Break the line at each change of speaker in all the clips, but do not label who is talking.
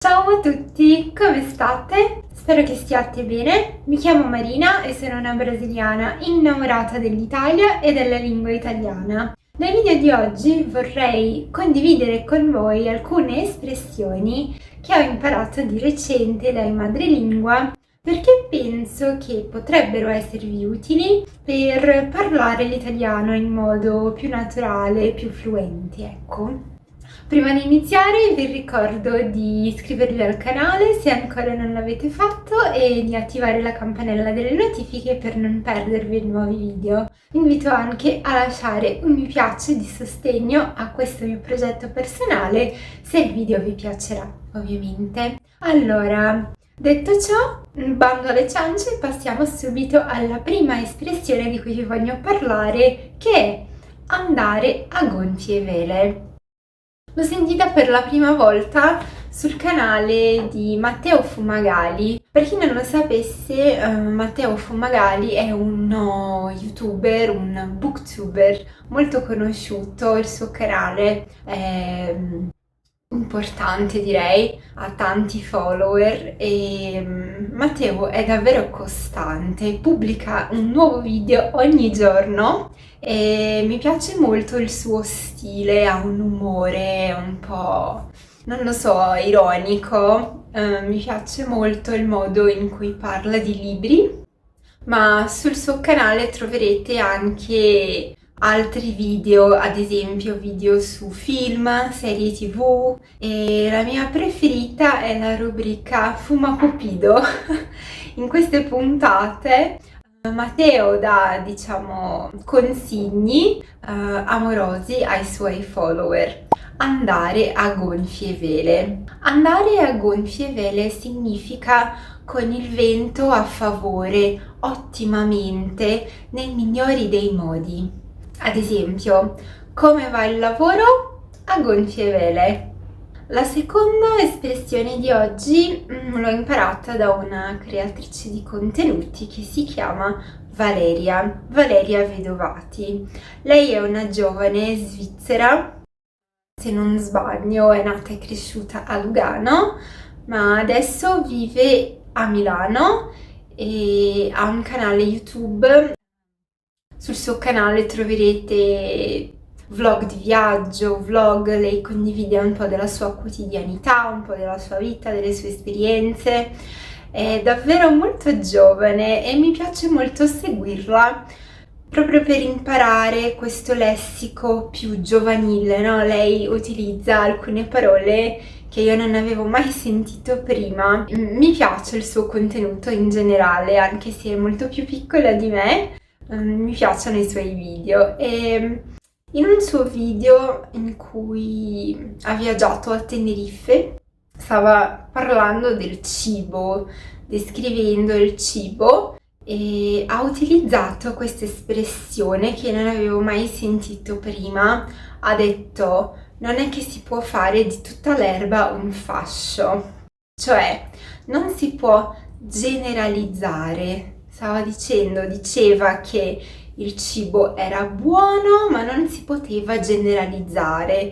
Ciao a tutti, come state? Spero che stiate bene. Mi chiamo Marina e sono una brasiliana innamorata dell'Italia e della lingua italiana. Nel video di oggi vorrei condividere con voi alcune espressioni che ho imparato di recente dai madrelingua perché penso che potrebbero esservi utili per parlare l'italiano in modo più naturale e più fluente, ecco. Prima di iniziare vi ricordo di iscrivervi al canale se ancora non l'avete fatto e di attivare la campanella delle notifiche per non perdervi i nuovi video. Vi invito anche a lasciare un mi piace di sostegno a questo mio progetto personale se il video vi piacerà, ovviamente. Allora, detto ciò, bando alle ciance, passiamo subito alla prima espressione di cui vi voglio parlare, che è andare a gonfie vele. L'ho sentita per la prima volta sul canale di Matteo Fumagalli. Per chi non lo sapesse, Matteo Fumagalli è uno youtuber, un booktuber molto conosciuto. Il suo canale è importante, direi, ha tanti follower e Matteo è davvero costante, pubblica un nuovo video ogni giorno e mi piace molto il suo stile, ha un umore un po', non lo so, ironico. Mi piace molto il modo in cui parla di libri, ma sul suo canale troverete anche altri video, ad esempio video su film, serie TV, e la mia preferita è la rubrica Fuma Cupido. In queste puntate Matteo dà, diciamo, consigli amorosi ai suoi follower. Andare a gonfie vele. Andare a gonfie vele significa con il vento a favore, ottimamente, nei migliori dei modi. Ad esempio, come va il lavoro? A gonfie vele. La seconda espressione di oggi l'ho imparata da una creatrice di contenuti che si chiama Valeria Vedovati. Lei è una giovane svizzera, se non sbaglio è nata e cresciuta a Lugano, ma adesso vive a Milano e ha un canale YouTube. Sul suo canale troverete vlog di viaggio, vlog, lei condivide un po' della sua quotidianità, un po' della sua vita, delle sue esperienze. È davvero molto giovane e mi piace molto seguirla proprio per imparare questo lessico più giovanile, no? Lei utilizza alcune parole che io non avevo mai sentito prima. Mi piace il suo contenuto in generale, anche se è molto più piccola di me. Mi piacciono i suoi video e in un suo video in cui ha viaggiato a Tenerife stava parlando del cibo, descrivendo il cibo e ha utilizzato questa espressione che non avevo mai sentito prima. Ha detto: non è che si può fare di tutta l'erba un fascio, cioè non si può generalizzare. Diceva che il cibo era buono, ma non si poteva generalizzare.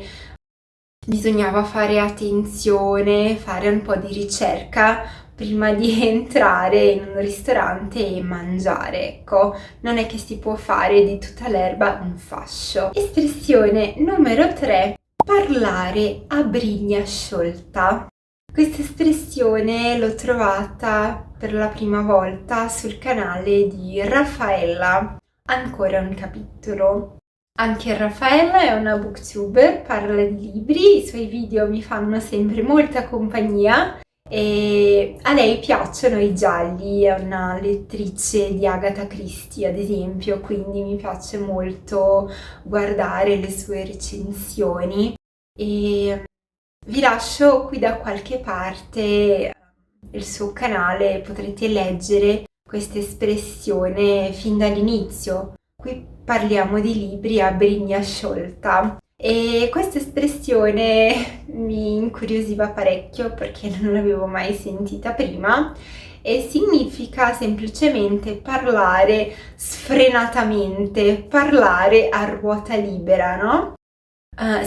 Bisognava fare attenzione, fare un po' di ricerca prima di entrare in un ristorante e mangiare, ecco. Non è che si può fare di tutta l'erba un fascio. Espressione numero 3: parlare a briglia sciolta. Questa espressione l'ho trovata per la prima volta sul canale di Raffaella, ancora un capitolo. Anche Raffaella è una booktuber, parla di libri, i suoi video mi fanno sempre molta compagnia e a lei piacciono i gialli, è una lettrice di Agatha Christie ad esempio, quindi mi piace molto guardare le sue recensioni e vi lascio qui da qualche parte il suo canale, potrete leggere questa espressione fin dall'inizio. Qui parliamo di libri a briglia sciolta e questa espressione mi incuriosiva parecchio perché non l'avevo mai sentita prima e significa semplicemente parlare sfrenatamente, parlare a ruota libera, no?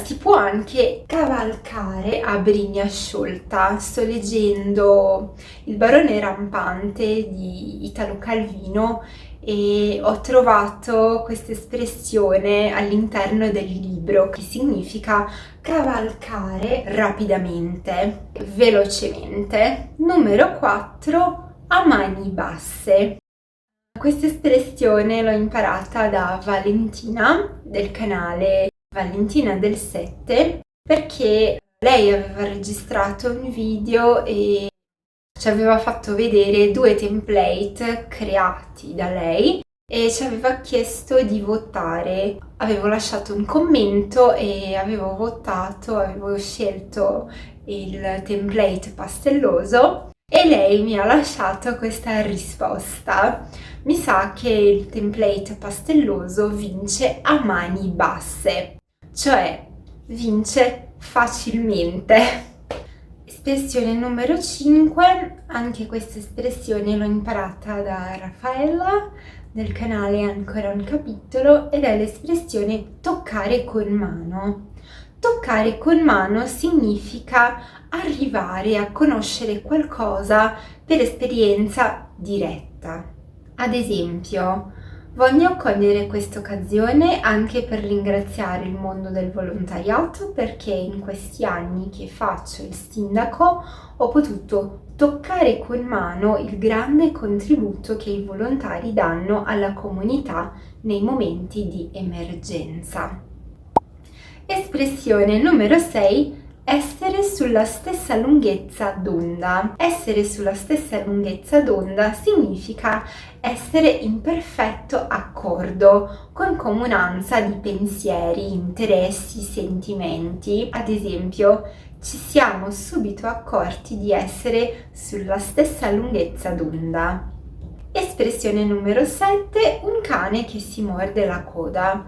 Si può anche cavalcare a briglia sciolta. Sto leggendo Il barone rampante di Italo Calvino e ho trovato questa espressione all'interno del libro che significa cavalcare rapidamente, velocemente. Numero 4, a mani basse. Questa espressione l'ho imparata da Valentina del canale Valentina del 7 perché lei aveva registrato un video e ci aveva fatto vedere 2 template creati da lei e ci aveva chiesto di votare. Avevo lasciato un commento e avevo scelto il template pastelloso e lei mi ha lasciato questa risposta. Mi sa che il template pastelloso vince a mani basse, cioè vince facilmente. Espressione numero 5, anche questa espressione l'ho imparata da Raffaella del canale Ancora un capitolo ed è l'espressione toccare con mano. Toccare con mano significa arrivare a conoscere qualcosa per esperienza diretta. Ad esempio, voglio cogliere questa occasione anche per ringraziare il mondo del volontariato perché in questi anni che faccio il sindaco ho potuto toccare con mano il grande contributo che i volontari danno alla comunità nei momenti di emergenza. Espressione numero 6. Essere sulla stessa lunghezza d'onda. Essere sulla stessa lunghezza d'onda significa essere in perfetto accordo, con comunanza di pensieri, interessi, sentimenti. Ad esempio, ci siamo subito accorti di essere sulla stessa lunghezza d'onda. Espressione numero 7. Un cane che si morde la coda.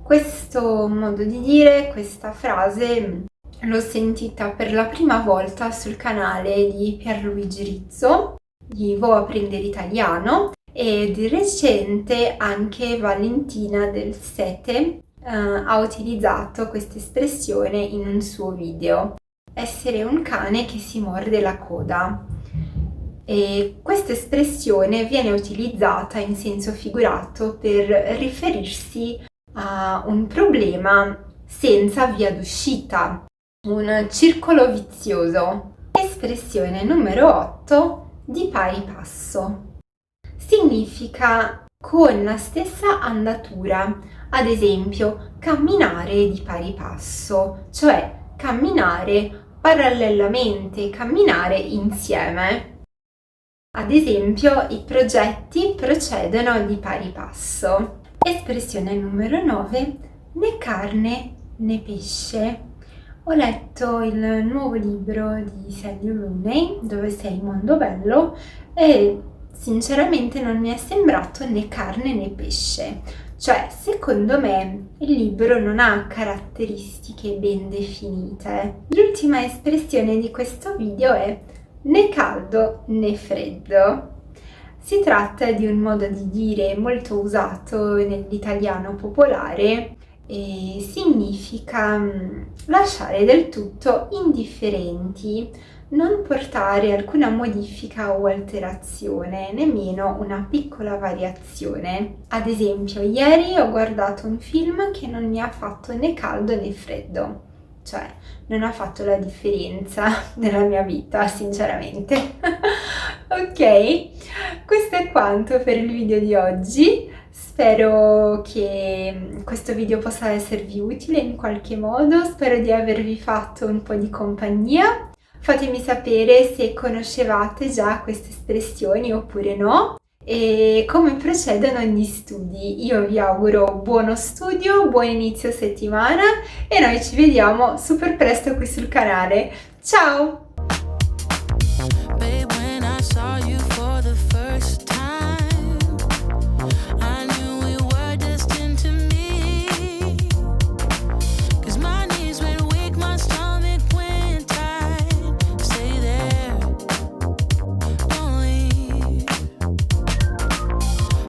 Questo modo di dire, questa frase l'ho sentita per la prima volta sul canale di Pierluigi Rizzo, di Vo a prendere italiano, e di recente anche Valentina del 7 ha utilizzato questa espressione in un suo video. Essere un cane che si morde la coda. E questa espressione viene utilizzata in senso figurato per riferirsi a un problema senza via d'uscita, un circolo vizioso. Espressione numero 8, di pari passo. Significa con la stessa andatura, ad esempio camminare di pari passo, cioè camminare parallelamente, camminare insieme. Ad esempio, i progetti procedono di pari passo. Espressione numero 9, né carne né pesce. Ho letto il nuovo libro di Sally Rooney, Dove sei mondo bello, e sinceramente non mi è sembrato né carne né pesce. Cioè, secondo me, il libro non ha caratteristiche ben definite. L'ultima espressione di questo video è né caldo né freddo. Si tratta di un modo di dire molto usato nell'italiano popolare e significa lasciare del tutto indifferenti, non portare alcuna modifica o alterazione, nemmeno una piccola variazione. Ad esempio, ieri ho guardato un film che non mi ha fatto né caldo né freddo, cioè non ha fatto la differenza nella mia vita, sinceramente. Ok, questo è quanto per il video di oggi. Spero che questo video possa esservi utile in qualche modo, spero di avervi fatto un po' di compagnia. Fatemi sapere se conoscevate già queste espressioni oppure no e come procedono gli studi. Io vi auguro buono studio, buon inizio settimana e noi ci vediamo super presto qui sul canale. Ciao!